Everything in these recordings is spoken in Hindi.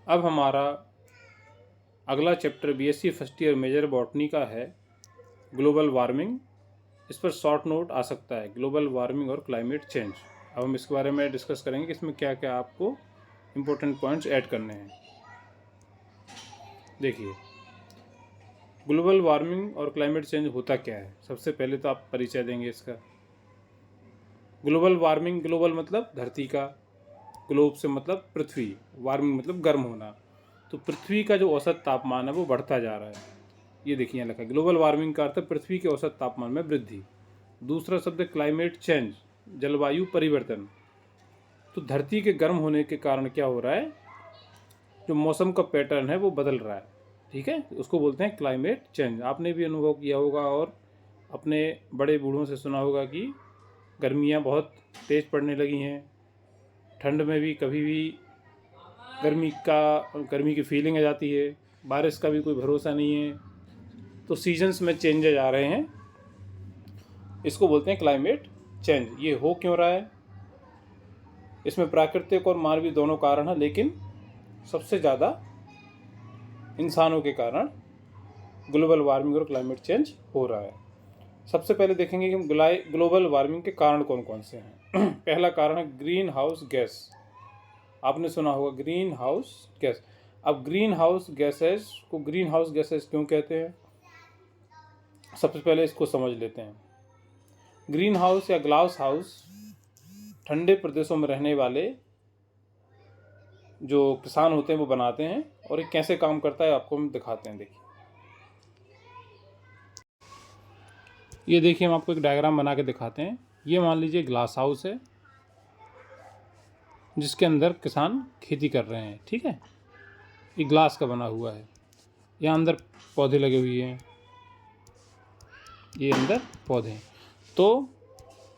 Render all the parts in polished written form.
अब हमारा अगला chapter BSc first year major botany का है ग्लोबल वार्मिंग। इस पर शॉर्ट नोट आ सकता है, ग्लोबल वार्मिंग और क्लाइमेट चेंज। अब हम इसके बारे में डिस्कस करेंगे कि इसमें क्या क्या आपको इम्पोर्टेंट पॉइंट्स ऐड करने हैं। देखिए, ग्लोबल वार्मिंग और क्लाइमेट चेंज होता क्या है। सबसे पहले तो आप परिचय देंगे इसका। ग्लोबल वार्मिंग, ग्लोबल मतलब धरती का, ग्लोब से मतलब पृथ्वी, वार्मिंग मतलब गर्म होना। तो पृथ्वी का जो औसत तापमान है वो बढ़ता जा रहा है। ये देखिए यहाँ लिखा है, ग्लोबल वार्मिंग का अर्थ पृथ्वी के औसत तापमान में वृद्धि। दूसरा शब्द है क्लाइमेट चेंज, जलवायु परिवर्तन। तो धरती के गर्म होने के कारण क्या हो रहा है, जो मौसम का पैटर्न है वो बदल रहा है। ठीक है, उसको बोलते हैं क्लाइमेट चेंज। आपने भी अनुभव किया होगा और अपने बड़े बूढ़ों से सुना होगा कि गर्मियाँ बहुत तेज़ पड़ने लगी हैं। ठंड में भी कभी भी गर्मी की फीलिंग आ जाती है। बारिश का भी कोई भरोसा नहीं है। तो सीजन्स में चेंजेज आ रहे हैं, इसको बोलते हैं क्लाइमेट चेंज। ये हो क्यों रहा है, इसमें प्राकृतिक और मानवीय दोनों कारण हैं, लेकिन सबसे ज़्यादा इंसानों के कारण ग्लोबल वार्मिंग और क्लाइमेट चेंज हो रहा है। सबसे पहले देखेंगे कि हम ग्लोबल वार्मिंग के कारण कौन कौन से हैं। पहला कारण है ग्रीन हाउस गैस। आपने सुना होगा ग्रीन हाउस गैस। अब ग्रीन हाउस गैसेस को ग्रीन हाउस गैसेस क्यों कहते हैं, सबसे पहले इसको समझ लेते हैं। ग्रीन हाउस या ग्लास हाउस ठंडे प्रदेशों में रहने वाले जो किसान होते हैं वो बनाते हैं, और ये कैसे काम करता है आपको हम दिखाते हैं। देखिए, ये देखिए, हम आपको एक डायग्राम बना के दिखाते हैं। ये मान लीजिए ग्लास हाउस है जिसके अंदर किसान खेती कर रहे हैं। ठीक है, ये ग्लास का बना हुआ है। यहाँ अंदर पौधे लगे हुए हैं, ये अंदर पौधे हैं। तो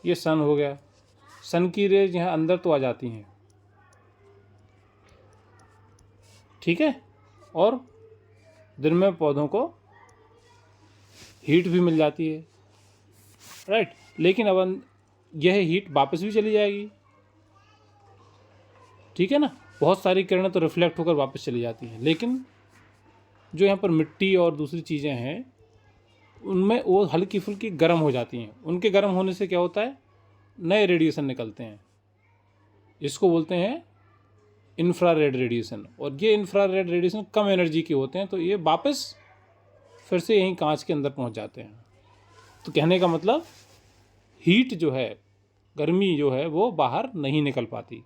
ये सन हो गया, सन की रेज यहाँ अंदर तो आ जाती हैं। ठीक है, और दिन में पौधों को हीट भी मिल जाती है, राइट। लेकिन अब यह हीट वापस भी चली जाएगी। ठीक है ना, बहुत सारी किरणें तो रिफ्लेक्ट होकर वापस चली जाती हैं, लेकिन जो यहाँ पर मिट्टी और दूसरी चीज़ें हैं उनमें वो हल्की फुल्की गर्म हो जाती हैं। उनके गर्म होने से क्या होता है, नए रेडिएशन निकलते हैं। इसको बोलते हैं इंफ्रारेड रेडिएशन। और ये इंफ्रारेड रेडिएशन कम एनर्जी के होते हैं, तो ये वापस फिर से यहीं कांच के अंदर पहुंच जाते हैं। तो कहने का मतलब हीट जो है, गर्मी जो है वो बाहर नहीं निकल पाती,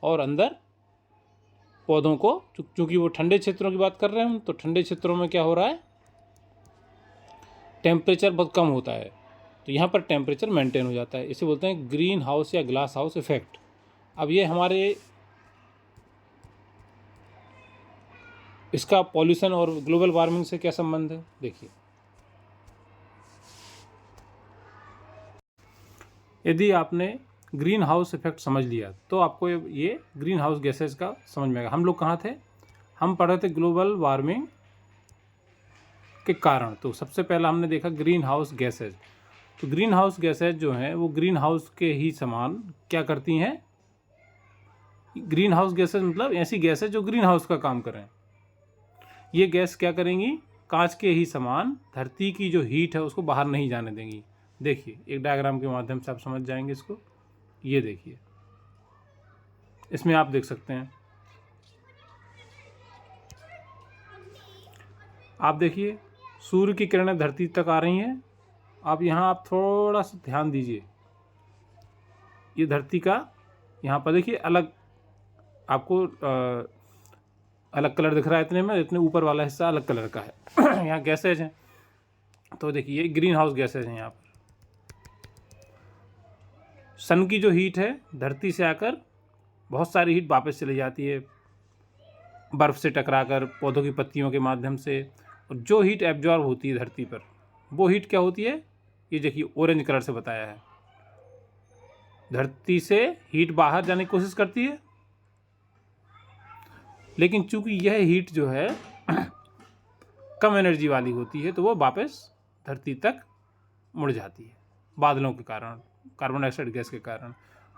और अंदर पौधों को, चूँकि वो ठंडे क्षेत्रों की बात कर रहे हैं हम, तो ठंडे क्षेत्रों में क्या हो रहा है, टेम्परेचर बहुत कम होता है, तो यहाँ पर टेम्परेचर मेंटेन हो जाता है। इसे बोलते हैं ग्रीन हाउस या ग्लास हाउस इफेक्ट। अब ये हमारे इसका पॉल्यूशन और ग्लोबल वार्मिंग से क्या संबंध है, देखिए। यदि आपने ग्रीन हाउस इफेक्ट समझ लिया तो आपको ये ग्रीन हाउस गैसेस का समझ में आएगा। हम लोग कहाँ थे, हम पढ़ रहे थे ग्लोबल वार्मिंग के कारण। तो सबसे पहला हमने देखा ग्रीन हाउस गैसेज। तो ग्रीन हाउस गैसेज जो हैं वो ग्रीन हाउस के ही समान क्या करती हैं। ग्रीन हाउस गैसेज मतलब ऐसी गैसेज जो ग्रीन हाउस का काम करें। ये गैस क्या करेंगी, कांच के ही समान धरती की जो हीट है उसको बाहर नहीं जाने देंगी। देखिए, एक डायग्राम के माध्यम से आप समझ जाएंगे इसको। ये देखिए, इसमें आप देख सकते हैं, आप देखिए सूर्य की किरणें धरती तक आ रही हैं। आप यहाँ आप थोड़ा सा ध्यान दीजिए, ये धरती का यहाँ पर देखिए अलग आपको अलग कलर दिख रहा है। इतने में इतने ऊपर वाला हिस्सा अलग कलर का है। यहाँ गैसेज हैं, तो देखिए ये ग्रीन हाउस गैसेज हैं। यहाँ पर सन की जो हीट है धरती से आकर बहुत सारी हीट वापस चली जाती है बर्फ़ से टकराकर, पौधों की पत्तियों के माध्यम से। और जो हीट एब्जॉर्ब होती है धरती पर, वो हीट क्या होती है, ये देखिए ऑरेंज कलर से बताया है। धरती से हीट बाहर जाने की कोशिश करती है, लेकिन चूंकि यह हीट जो है कम एनर्जी वाली होती है, तो वो वापस धरती तक मुड़ जाती है बादलों के कारण, कार्बन डाइऑक्साइड गैस के कारण,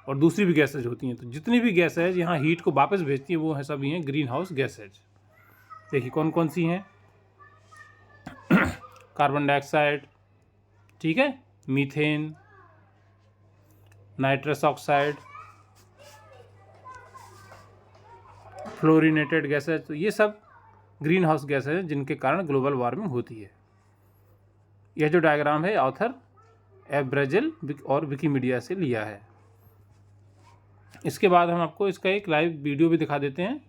और दूसरी भी गैसेज होती हैं। तो जितनी भी गैसेज यहाँ हीट को वापस भेजती है वो है सभी हैं ग्रीन हाउस गैसेज। देखिए कौन कौन सी हैं। कार्बन डाइऑक्साइड, ठीक है, methane, nitrous oxide, fluorinated gases, तो ये सब ग्रीन हाउस गैसेज हैं जिनके कारण ग्लोबल वार्मिंग होती है। यह जो डायग्राम है ऑथर एब्रेजिल और विकीमीडिया से लिया है। इसके बाद हम आपको इसका एक लाइव वीडियो भी दिखा देते हैं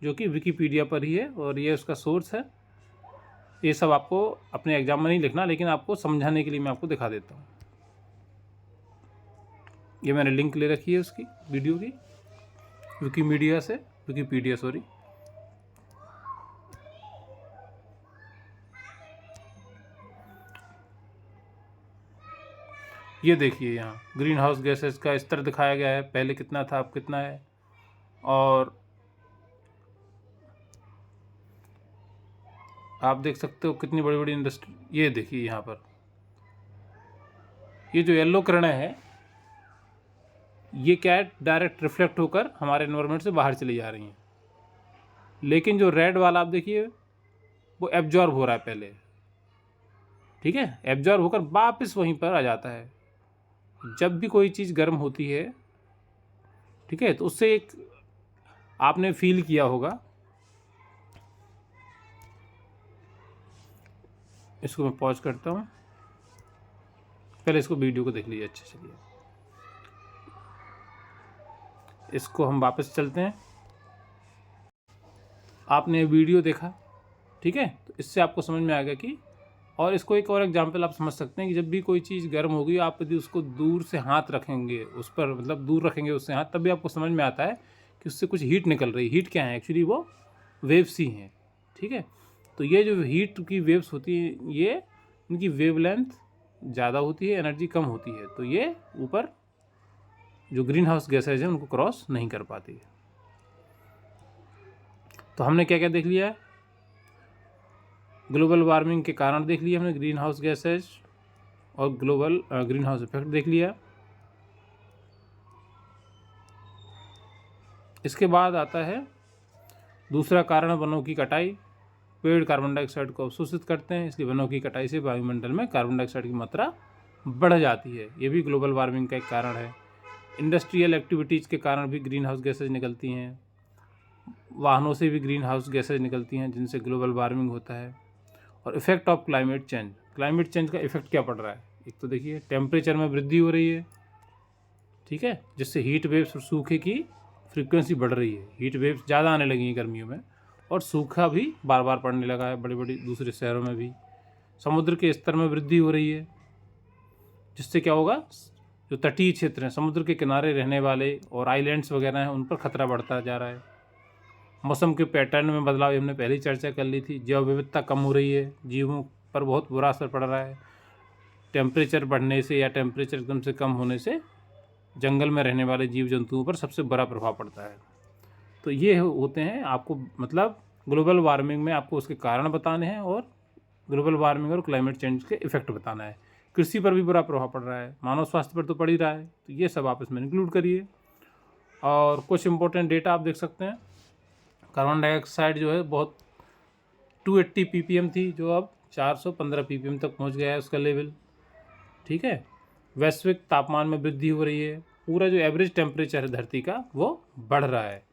जो कि विकीपीडिया पर ही है और ये उसका सोर्स है। ये सब आपको अपने एग्जाम में नहीं लिखना, लेकिन आपको समझाने के लिए मैं आपको दिखा देता हूँ। ये मैंने लिंक ले रखी है उसकी वीडियो की, विकीमीडिया से, विकीपीडिया सॉरी। ये देखिए यहाँ ग्रीन हाउस गैसेस का स्तर दिखाया गया है, पहले कितना था अब कितना है। और आप देख सकते हो कितनी बड़ी बड़ी इंडस्ट्री। ये देखिए यहाँ पर ये जो येलो किरणें हैं ये क्या है, डायरेक्ट रिफ्लेक्ट होकर हमारे एनवायरनमेंट से बाहर चली जा रही हैं। लेकिन जो रेड वाला आप देखिए वो एब्जॉर्ब हो रहा है पहले, ठीक है, एब्जॉर्ब होकर वापस वहीं पर आ जाता है। जब भी कोई चीज़ गर्म होती है, ठीक है, तो उससे एक आपने फील किया होगा, इसको मैं पॉज करता हूँ, पहले इसको वीडियो को देख लीजिए अच्छे से। चलिए इसको हम वापस चलते हैं। आपने वीडियो देखा, ठीक है, तो इससे आपको समझ में आ गया कि, और इसको एक और एग्जांपल आप समझ सकते हैं कि जब भी कोई चीज़ गर्म होगी आप यदि उसको दूर से हाथ रखेंगे उस पर, मतलब दूर रखेंगे उससे हाथ, तब भी आपको समझ में आता है कि उससे कुछ हीट निकल रही है। हीट क्या है एक्चुअली, वो वेव्स ही हैं, ठीक है। तो ये जो हीट की वेव्स होती हैं ये इनकी वेवलेंथ ज़्यादा होती है, एनर्जी कम होती है, तो ये ऊपर जो ग्रीन हाउस गैसेज हैं उनको क्रॉस नहीं कर पाती है। तो हमने क्या क्या देख लिया है, ग्लोबल वार्मिंग के कारण देख लिया हमने, ग्रीन हाउस गैसेज और ग्लोबल ग्रीन हाउस इफेक्ट देख लिया। इसके बाद आता है दूसरा कारण, वनों की कटाई। पेड़ कार्बन डाइऑक्साइड को अवशोषित करते हैं, इसलिए वनों की कटाई से वायुमंडल में कार्बन डाइऑक्साइड की मात्रा बढ़ जाती है। ये भी ग्लोबल वार्मिंग का एक कारण है। इंडस्ट्रियल एक्टिविटीज़ के कारण भी ग्रीन हाउस गैसेज निकलती हैं, वाहनों से भी ग्रीन हाउस गैसेज निकलती हैं जिनसे ग्लोबल वार्मिंग होता है। और effect of climate change, climate change का इफेक्ट क्या पड़ रहा है, एक तो देखिए टेम्परेचर में वृद्धि हो रही है, ठीक है, जिससे हीट वेव्स और सूखे की फ्रीक्वेंसी बढ़ रही है। हीट वेव्स ज़्यादा आने लगी हैं गर्मियों में, और सूखा भी बार बार पड़ने लगा है बड़ी बड़ी दूसरे शहरों में भी। समुद्र के स्तर में वृद्धि हो रही है, जिससे क्या होगा, जो तटीय क्षेत्र हैं, समुद्र के किनारे रहने वाले और आइलैंड्स वगैरह हैं, उन पर खतरा बढ़ता जा रहा है। मौसम के पैटर्न में बदलाव, हमने पहले ही चर्चा कर ली थी। जैव विविधता कम हो रही है, जीवों पर बहुत बुरा असर पड़ रहा है। टेम्परेचर बढ़ने से या टेम्परेचर एकदम से कम होने से जंगल में रहने वाले जीव जंतुओं पर सबसे बड़ा प्रभाव पड़ता है। तो ये होते हैं, आपको मतलब ग्लोबल वार्मिंग में आपको उसके कारण बताने हैं और ग्लोबल वार्मिंग और क्लाइमेट चेंज के इफेक्ट बताना है। कृषि पर भी बुरा प्रभाव पड़ रहा है, मानव स्वास्थ्य पर तो पड़ ही रहा है, तो ये सब आप इसमें इंक्लूड करिए। और कुछ इंपॉर्टेंट डेटा आप देख सकते हैं। कार्बन डाइऑक्साइड जो है बहुत 280 ppm थी, जो अब 415 ppm तक पहुंच गया है उसका लेवल, ठीक है। वैश्विक तापमान में वृद्धि हो रही है, पूरा जो एवरेज टेम्परेचर है धरती का वो बढ़ रहा है।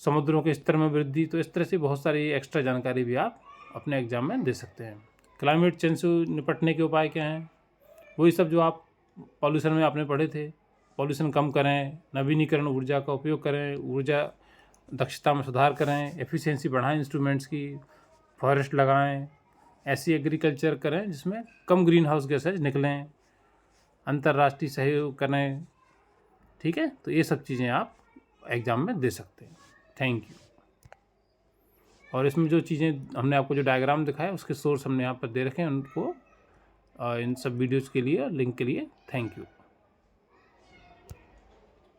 समुद्रों के स्तर में वृद्धि, तो इस तरह से बहुत सारी एक्स्ट्रा जानकारी भी आप अपने एग्जाम में दे सकते हैं। क्लाइमेट चेंज से निपटने के उपाय क्या हैं, वही सब जो आप पॉल्यूशन में आपने पढ़े थे। पॉल्यूशन कम करें, नवीनीकरण ऊर्जा का उपयोग करें, ऊर्जा दक्षता में सुधार करें, एफिशिएंसी बढ़ाएं इंस्ट्रूमेंट्स की, फॉरेस्ट लगाएं, ऐसी एग्रीकल्चर करें जिसमें कम ग्रीन हाउस गैसेज निकलें, अंतर्राष्ट्रीय सहयोग करें, ठीक है। तो ये सब चीज़ें आप एग्ज़ाम में दे सकते हैं। Thank you. और इसमें जो चीज़ें हमने आपको जो डायग्राम दिखाया उसके सोर्स हमने यहाँ पर दे रखे हैं, उनको इन सब वीडियोज़ के लिए लिंक के लिए थैंक यू।